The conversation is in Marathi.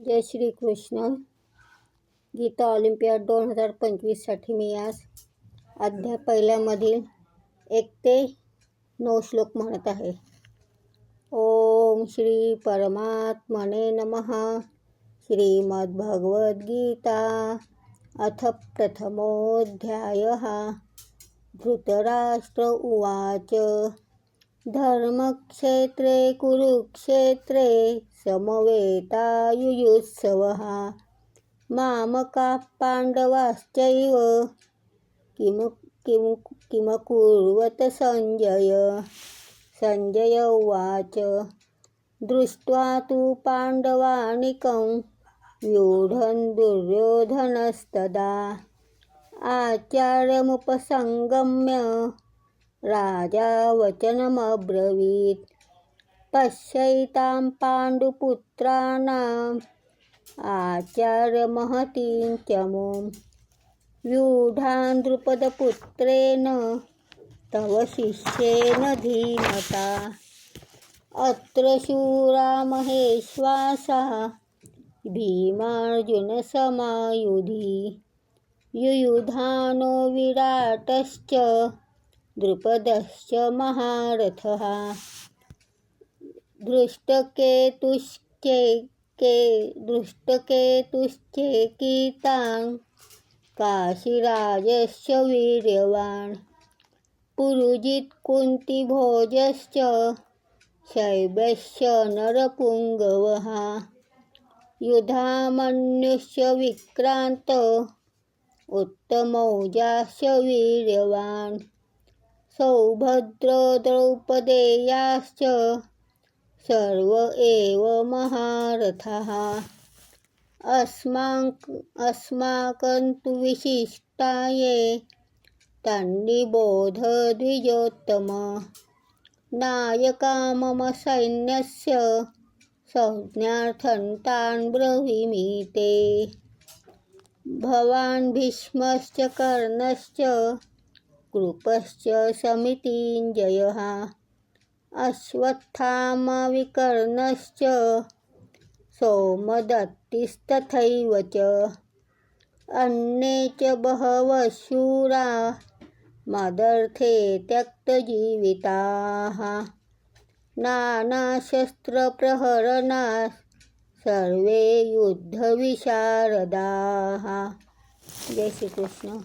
जय श्री कृष्ण. गीता ऑलिम्पियाड 2025साठी मी आज अध्याय पहिल्यामधील 1 ते 9 श्लोक म्हणत आहे. ओम श्री परमात्मने नमः. श्रीमद्भगवद्गीता अथ प्रथमोऽध्यायः. धृतराष्ट्र उवाच. धर्मक्षेत्रे कुरुक्षेत्रे समवेतायुयुत्सवः. मामकाः पाण्डवाश्चैव किमकुर्वत संजय. संजय उवाच. दृष्ट्वा तु पाण्डवानीकं व्यूढं दुर्योधनस्तदा आचार्यमुपसंगम्य राजा वचनमब्रवीत्. पश्यैतां पाण्डुपुत्राणाम् आचार्यमहतीं चमूं. व्यूढान् द्रुपदपुत्रेण तव शिष्येन धीमता. अत्र शूरा महेश्वासाः भीमार्जुनसमायुधि. युयुधानो विराटश्च द्रुपदश्च महारथः. दृष्टकेतुश्चेकितां काशीराजश्च वीर्यवान्. पुरुजित् कुन्तीभोजश्च शैब्यश्च नरपुङ्गवः. युधामन्युश्च विक्रान्त उत्तमौजाश्च वीर्यवान्. सौभद्रो द्रौपदेयाश्च सर्व एव महारथाः. अस्माकं तु विशिष्टाये तन्निबोध द्विजोत्तम. नायका मम सैन्यस्य संज्ञार्थं तान् ब्रवीमि ते. भवान् भीष्मश्च कर्णश्च कृपश्च समितिञ्जयः. अश्वत्थामा विकर्णश्च सौमदत्तिस्तथैव च. अन्ये च बहवः शूरा मदर्थे त्यक्तजीविताः. नानाशस्त्रप्रहरणाः सर्वे युद्धविशारदाः. जय श्री कृष्ण.